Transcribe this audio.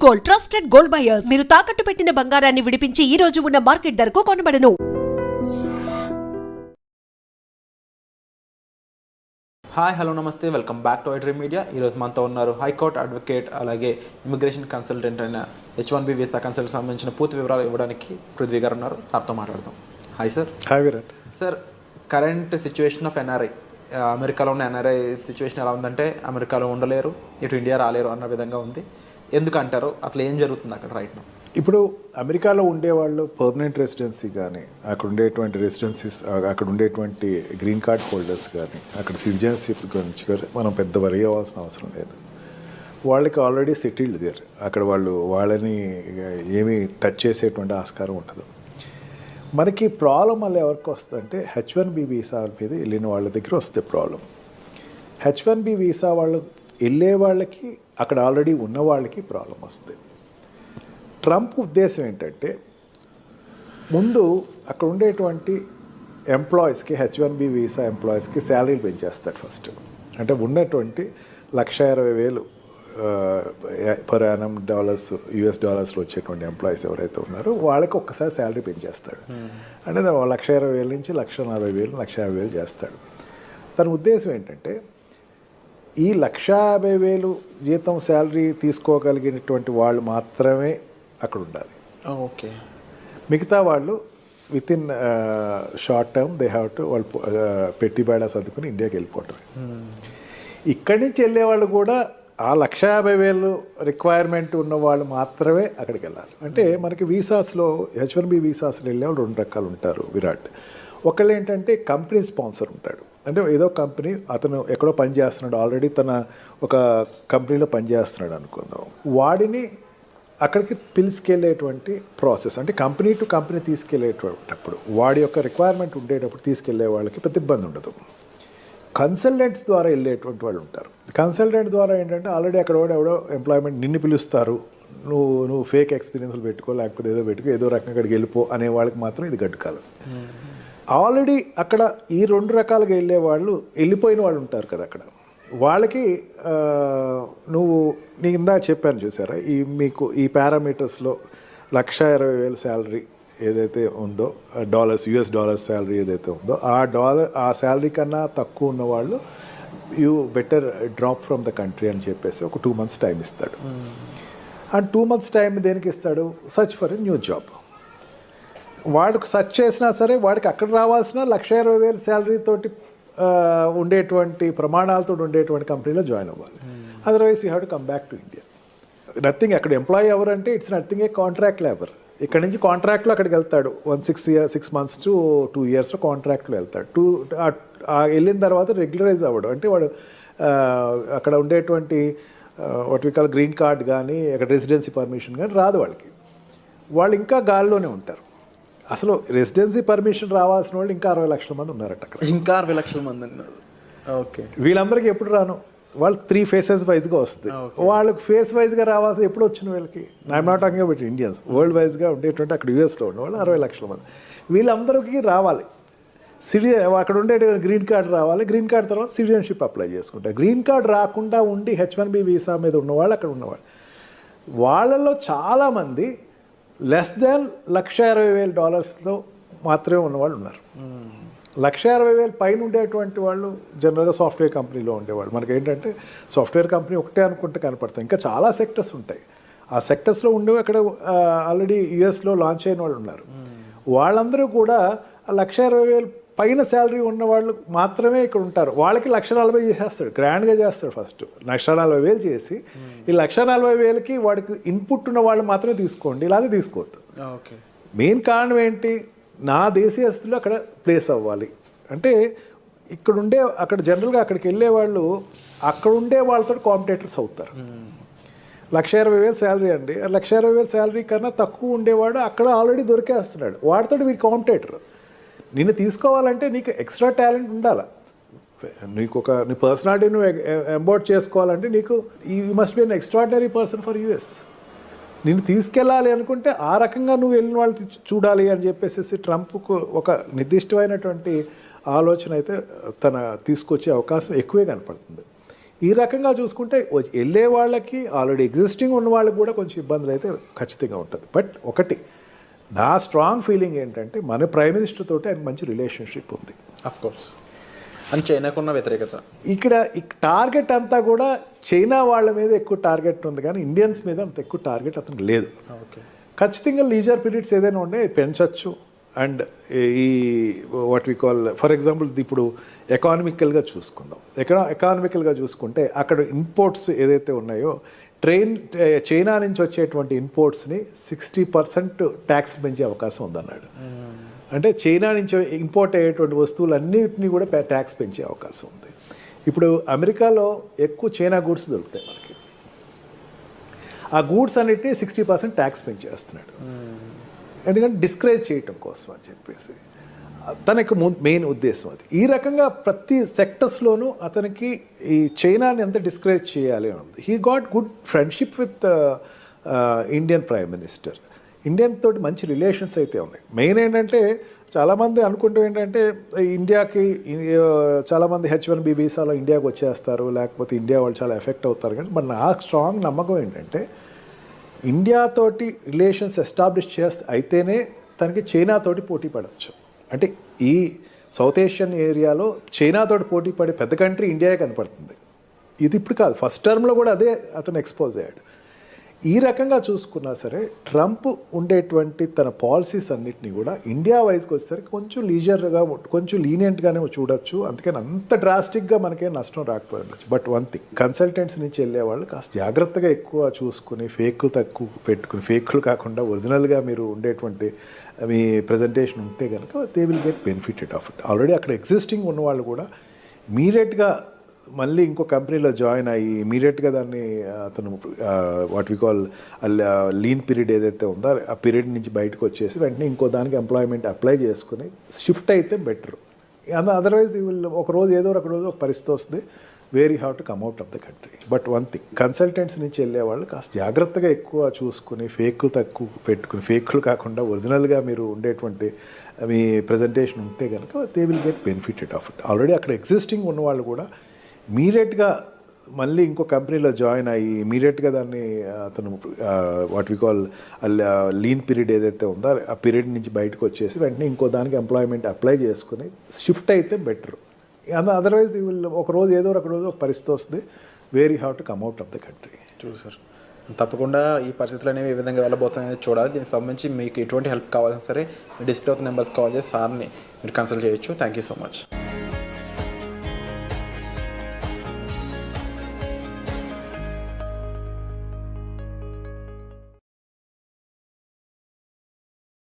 Gold, trusted gold buyers. మీరు తాకట్టు పెట్టిన బంగారాన్ని విడిపించి ఈ రోజు ఉన్న మార్కెట్ ధరకు కొనబడను. హాయ్ హలో నమస్తే, welcome back to iDream media. ఈరోజు మనతో ఉన్నారు హైకోర్టు అడ్వకేట్, అలాగే ఇమిగ్రేషన్ కన్సల్టెంట్ అయిన H1B వీసా కన్సల్ట్ సంబంధించిన పూర్తి వివరాలు ఇవ్వడానికి పృథ్వీ గారు ఉన్నారు. సార్తో మాట్లాడదాం. Hi sir. Hi Virat. Sir, current situation of NRI, అమెరికాలో ఉన్న ఎన్ఆర్ఐ సిచ్యువేషన్ ఎలా ఉందంటే అమెరికాలో ఉండలేరు, ఇటు ఇండియా రాలేరు అన్న విధంగా ఉంది. ఎందుకంటారు? అసలు ఏం జరుగుతుంది అక్కడ రైట్ నౌ? ఇప్పుడు అమెరికాలో ఉండేవాళ్ళు పర్మనెంట్ రెసిడెన్సీ కానీ, అక్కడ ఉండేటువంటి రెసిడెన్సీస్, అక్కడ ఉండేటువంటి గ్రీన్ కార్డ్ హోల్డర్స్ కానీ, అక్కడ సిటిజన్షిప్ గురించి కానీ మనం పెద్ద వరి అవ్వాల్సిన అవసరం లేదు. వాళ్ళకి ఆల్రెడీ సెటిల్డ్ దేర్. అక్కడ వాళ్ళని ఏమీ టచ్ చేసేటువంటి ఆస్కారం ఉండదు. మనకి ప్రాబ్లం వల్ల ఎవరికి వస్తుందంటే H1B వీసా మీద వెళ్ళిన వాళ్ళ దగ్గర వస్తే ప్రాబ్లం. H1B వీసా వాళ్ళు వెళ్ళే వాళ్ళకి, అక్కడ ఆల్రెడీ ఉన్న వాళ్ళకి ప్రాబ్లం వస్తుంది. ట్రంప్ ఉద్దేశం ఏంటంటే ముందు అక్కడ ఉండేటువంటి ఎంప్లాయీస్కి, H1B వీసా ఎంప్లాయీస్కి శాలరీలు పెంచేస్తాడు ఫస్ట్. అంటే ఉన్నటువంటి $1,20,000 పర్ యానం US డాలర్స్లో వచ్చేటువంటి ఎంప్లాయీస్ ఎవరైతే ఉన్నారో వాళ్ళకి ఒక్కసారి శాలరీ పెంచేస్తాడు. అంటే $1,20,000 నుంచి $1,40,000, $1,50,000 చేస్తాడు. తన ఉద్దేశం ఏంటంటే ఈ $150,000 జీతం శాలరీ తీసుకోగలిగినటువంటి వాళ్ళు మాత్రమే అక్కడ ఉండాలి. ఓకే. మిగతా వాళ్ళు with in short term they have to వాళ్ళు పెట్టి బేడా సర్దుకుని ఇండియాకి వెళ్ళిపోవటం. ఇక్కడి నుంచి వెళ్ళేవాళ్ళు కూడా ఆ $150,000 రిక్వైర్మెంట్ ఉన్న వాళ్ళు మాత్రమే అక్కడికి వెళ్ళాలి. అంటే మనకి వీసాస్లో H1B వీసాస్లో వెళ్ళేవాళ్ళు 2 రకాలు ఉంటారు విరాట్. ఒకళ్ళు ఏంటంటే కంపెనీ స్పాన్సర్ ఉంటాడు. అంటే ఏదో కంపెనీ, అతను ఎక్కడో పని చేస్తున్నాడు, ఆల్రెడీ తన ఒక కంపెనీలో పనిచేస్తున్నాడు అనుకుందాం. వాడిని అక్కడికి పిలుచుకెళ్ళేటువంటి ప్రాసెస్, అంటే కంపెనీ టు కంపెనీ తీసుకెళ్ళేటప్పుడు వాడి యొక్క రిక్వైర్మెంట్ ఉండేటప్పుడు తీసుకెళ్లే వాళ్ళకి పెద్ద ఇబ్బంది ఉండదు. కన్సల్టెంట్స్ ద్వారా వెళ్ళేటువంటి వాళ్ళు ఉంటారు. కన్సల్టెంట్ ద్వారా ఏంటంటే ఆల్రెడీ అక్కడ ఎవడో ఎంప్లాయ్మెంట్ నిన్ను పిలుస్తారు, నువ్వు ఫేక్ ఎక్స్పీరియన్స్లు పెట్టుకో, లేకపోతే ఏదో పెట్టుకో, ఏదో రకంగా అక్కడికి వెళ్ళిపో అనే వాళ్ళకి మాత్రం ఇది గడ్డుకాలం. ఆల్రెడీ అక్కడ ఈ 2 రకాలుగా వెళ్ళే వాళ్ళు, వెళ్ళిపోయిన వాళ్ళు ఉంటారు కదా అక్కడ, వాళ్ళకి నీకు ఇందాక చెప్పాను చూసారా, మీకు ఈ పారామీటర్స్లో $1,20,000 శాలరీ ఏదైతే ఉందో, US డాలర్స్ శాలరీ ఏదైతే ఉందో, ఆ శాలరీ కన్నా తక్కువ ఉన్న వాళ్ళు you better drop from the country అని చెప్పేసి ఒక 2 months టైం ఇస్తాడు. ఆ 2 months టైం దేనికి ఇస్తాడు? Search for a new job. వాడికి సెర్చ్ చేసినా సరే వాడికి అక్కడ రావాల్సిన $1,20,000 శాలరీ తోటి ఉండేటువంటి ప్రమాణాలతో ఉండేటువంటి కంపెనీలో జాయిన్ అవ్వాలి. Otherwise you have to come back to India. Nothing. అక్కడ ఎంప్లాయీ ఎవరంటే it's nothing A contract labour. ఇక్కడ నుంచి కాంట్రాక్ట్లో అక్కడికి వెళ్తాడు. 6 months to 2 years కాంట్రాక్ట్లో వెళ్తాడు. వెళ్ళిన తర్వాత రెగ్యులరైజ్ అవ్వడం, అంటే వాడు అక్కడ ఉండేటువంటి what we call green card కానీ, అక్కడ రెసిడెన్సీ పర్మిషన్ కానీ రాదు వాళ్ళకి. వాళ్ళు ఇంకా గాల్లోనే ఉంటారు. అసలు రెసిడెన్సీ పర్మిషన్ రావాల్సిన వాళ్ళు ఇంకా 60 లక్షల మంది ఉన్నారట అక్కడ. ఇంకా 60 లక్షల మంది ఉన్నారు. ఓకే. వీళ్ళందరికీ ఎప్పుడు రాను, వాళ్ళు 3 phases వైజ్గా వస్తుంది. వాళ్ళకి ఫేస్ వైజ్గా రావాల్సి ఎప్పుడు వచ్చిన వీళ్ళకి, I'm not talking about Indians, world వైజ్గా ఉండేటువంటి అక్కడ US ఉన్న వాళ్ళు 60 లక్షల మంది. వీళ్ళందరికీ రావాలి. అక్కడ ఉండే గ్రీన్ కార్డ్ రావాలి. గ్రీన్ కార్డ్ తర్వాత సిటిజన్షిప్ అప్లై చేసుకుంటారు. గ్రీన్ కార్డ్ రాకుండా ఉండి H1B వీసా మీద ఉన్నవాళ్ళు అక్కడ ఉన్నవాళ్ళు, వాళ్ళలో చాలామంది లెస్ దాన్ $1,20,000 మాత్రమే ఉన్నవాళ్ళు ఉన్నారు. $1,60,000 పైన ఉండేటువంటి వాళ్ళు జనరల్గా సాఫ్ట్వేర్ కంపెనీలో ఉండేవాళ్ళు. మనకి ఏంటంటే సాఫ్ట్వేర్ కంపెనీ ఒకటే అనుకుంటే కనపడతాయి, ఇంకా చాలా సెక్టర్స్ ఉంటాయి. ఆ సెక్టర్స్లో ఉండేవి అక్కడ ఆల్రెడీ USలో లాంచ్ అయిన వాళ్ళు ఉన్నారు. వాళ్ళందరూ కూడా $1,60,000 పైన శాలరీ ఉన్న వాళ్ళు మాత్రమే ఇక్కడ ఉంటారు. వాళ్ళకి $1,40,000 చేసేస్తాడు, గ్రాండ్గా చేస్తాడు. ఫస్ట్ $1,40,000 చేసి ఈ $1,40,000కి వాడికి ఇన్పుట్ ఉన్న వాళ్ళు మాత్రమే తీసుకోండి, ఇలాగే తీసుకోవద్దు. ఓకే. మెయిన్ కారణం ఏంటి? నా దేశీయస్తులు అక్కడ ప్లేస్ అవ్వాలి. అంటే అక్కడ జనరల్గా అక్కడికి వెళ్ళే వాళ్ళు అక్కడ ఉండే వాళ్ళతో కాంపిటేటర్స్ అవుతారు. $1,20,000 శాలరీ అండి, $1,20,000 శాలరీ కన్నా తక్కువ ఉండేవాడు అక్కడ ఆల్రెడీ దొరికేస్తున్నాడు. వాడితో వీడి కాంపిటేటర్. నిన్ను తీసుకోవాలంటే నీకు ఎక్స్ట్రా టాలెంట్ ఉండాలి. నీ పర్సనాలిటీ నువ్వు ఎంబోర్డ్ చేసుకోవాలంటే నీకు you must be an extraordinary person for US. నిన్ను తీసుకెళ్ళాలి అనుకుంటే ఆ రకంగా నువ్వు వెళ్ళిన వాళ్ళు చూడాలి అని చెప్పేసి ట్రంప్కు ఒక నిర్దిష్టమైనటువంటి ఆలోచన అయితే తీసుకొచ్చే అవకాశం ఎక్కువే కనపడుతుంది. ఈ రకంగా చూసుకుంటే వెళ్ళే వాళ్ళకి ఆల్రెడీ ఎగ్జిస్టింగ్ ఉన్న వాళ్ళకి కూడా కొంచెం ఇబ్బందులు అయితే ఖచ్చితంగా ఉంటుంది. బట్ ఒకటి నా స్ట్రాంగ్ ఫీలింగ్ ఏంటంటే మన ప్రైమ్ మినిస్టర్ తోటి ఆయన మంచి రిలేషన్షిప్ ఉంది. Of course. అని చైనాకున్న వ్యతిరేకత ఇక్కడ టార్గెట్ అంతా కూడా చైనా వాళ్ళ మీద ఎక్కువ టార్గెట్ ఉంది, కానీ ఇండియన్స్ మీద అంత ఎక్కువ టార్గెట్ అతనికి లేదు. ఓకే. ఖచ్చితంగా లీజర్ పీరియడ్స్ ఏదైనా ఉండే పెంచవచ్చు. అండ్ ఈ what we call for example ఇప్పుడు ఎకానమికల్గా చూసుకుందాం. ఎకానమికల్గా చూసుకుంటే అక్కడ ఇంపోర్ట్స్ ఏదైతే ఉన్నాయో చైనా నుంచి వచ్చేటువంటి ఇంపోర్ట్స్ని 60% ట్యాక్స్ పెంచే అవకాశం ఉందన్నాడు. అంటే చైనా నుంచి ఇంపోర్ట్ అయ్యేటువంటి వస్తువులన్నిటినీ కూడా ట్యాక్స్ పెంచే అవకాశం ఉంది. ఇప్పుడు అమెరికాలో ఎక్కువ చైనా గూడ్స్ దొరుకుతాయి మనకి. ఆ గూడ్స్ అన్నిటినీ 60% ట్యాక్స్ పెంచేస్తున్నాడు. ఎందుకంటే డిస్కరేజ్ చేయటం కోసం అని చెప్పేసి తనకి మెయిన్ ఉద్దేశం అది. ఈ రకంగా ప్రతి సెక్టర్స్లోనూ అతనికి ఈ చైనాని ఎంత డిస్కరేజ్ చేయాలి అని ఉంది. He got good friendship with Indian prime minister. Indian తోటి మంచి రిలేషన్స్ అయితే ఉన్నాయి. మెయిన్ ఏంటంటే చాలామంది అనుకుంటూ ఏంటంటే ఇండియాకి చాలామంది H1B వీసాలో ఇండియాకి వచ్చేస్తారు, లేకపోతే ఇండియా వాళ్ళు చాలా ఎఫెక్ట్ అవుతారు. కానీ మరి నా స్ట్రాంగ్ నమ్మకం ఏంటంటే ఇండియాతోటి రిలేషన్స్ ఎస్టాబ్లిష్ అయితేనే తనకి చైనాతోటి పోటీ పడవచ్చు. అంటే ఈ సౌత్ ఏషియన్ ఏరియాలో చైనాతోటి పోటీ పడే పెద్ద కంట్రీ ఇండియాయే కనపడుతుంది. ఇది ఇప్పుడు కాదు, ఫస్ట్ టర్మ్లో కూడా అదే అతను ఎక్స్పోజ్ అయ్యాడు. ఈ రకంగా చూసుకున్నా సరే ట్రంప్ ఉండేటువంటి తన పాలసీస్ అన్నిటినీ కూడా ఇండియా వైజ్కి వచ్చేసరికి కొంచెం లీజర్గా కొంచెం లీనియంట్గానే చూడొచ్చు. అందుకని అంత డ్రాస్టిక్గా మనకేం నష్టం రాకపోయి ఉండొచ్చు. బట్ వన్ థింగ్, కన్సల్టెంట్స్ నుంచి వెళ్ళే వాళ్ళు కాస్త జాగ్రత్తగా ఎక్కువ చూసుకుని ఫేక్లు తక్కువ పెట్టుకుని, ఫేక్లు కాకుండా ఒరిజినల్గా మీరు ఉండేటువంటి మీ ప్రజెంటేషన్ ఉంటే కనుక they will get benefited of it. Already అక్కడ ఎగ్జిస్టింగ్ ఉన్న వాళ్ళు కూడా ఇమీడియట్గా మళ్ళీ ఇంకో కంపెనీలో జాయిన్ అయ్యి ఇమీడియట్గా దాన్ని అతను what we call lean period ఏదైతే ఉందో ఆ పీరియడ్ నుంచి బయటకు వచ్చేసి వెంటనే ఇంకో దానికి ఎంప్లాయ్మెంట్ అప్లై చేసుకుని షిఫ్ట్ అయితే బెటర్. అదర్వైజ్ వీళ్ళు ఒక రోజు ఏదో ఒక రోజు ఒక పరిస్థితి వస్తుంది, very have to come out of the country. But one thing, consultants నుంచి వెళ్ళే వాళ్ళు కాస్త జాగ్రత్తగా ఎక్కువ చూసుకుని ఫేక్లు తక్కువ పెట్టుకుని, ఫేక్లు కాకుండా ఒరిజినల్గా మీరు ఉండేటువంటి మీ ప్రజెంటేషన్ ఉంటే కనుక they will get benefited of it. Already అక్కడ ఎగ్జిస్టింగ్ ఉన్న వాళ్ళు కూడా ఇమీడియట్గా మళ్ళీ ఇంకో కంపెనీలో జాయిన్ అయ్యి ఇమీడియట్గా దాన్ని అతను what we call lean period ఏదైతే ఉందో ఆ పీరియడ్ నుంచి బయటకు వచ్చేసి వెంటనే ఇంకో దానికి ఎంప్లాయ్మెంట్ అప్లై చేసుకుని షిఫ్ట్ అయితే బెటర్. అదర్వైజ్ వీళ్ళు ఒక రోజు ఏదో ఒక రోజు ఒక పరిస్థితి వస్తుంది, very have to come out of the country. చూడు సార్, తప్పకుండా ఈ పరిస్థితులు అనేవి ఏ విధంగా వెళ్ళబోతున్నాయని చూడాలి. దీనికి సంబంధించి మీకు ఎటువంటి హెల్ప్ కావాలన్నా సరే మీ డిస్ప్లే ఆఫ్ నెంబర్స్ కాల్ చేసి సార్ని మీరు కన్సల్ట్ చేయొచ్చు. Thank you so much.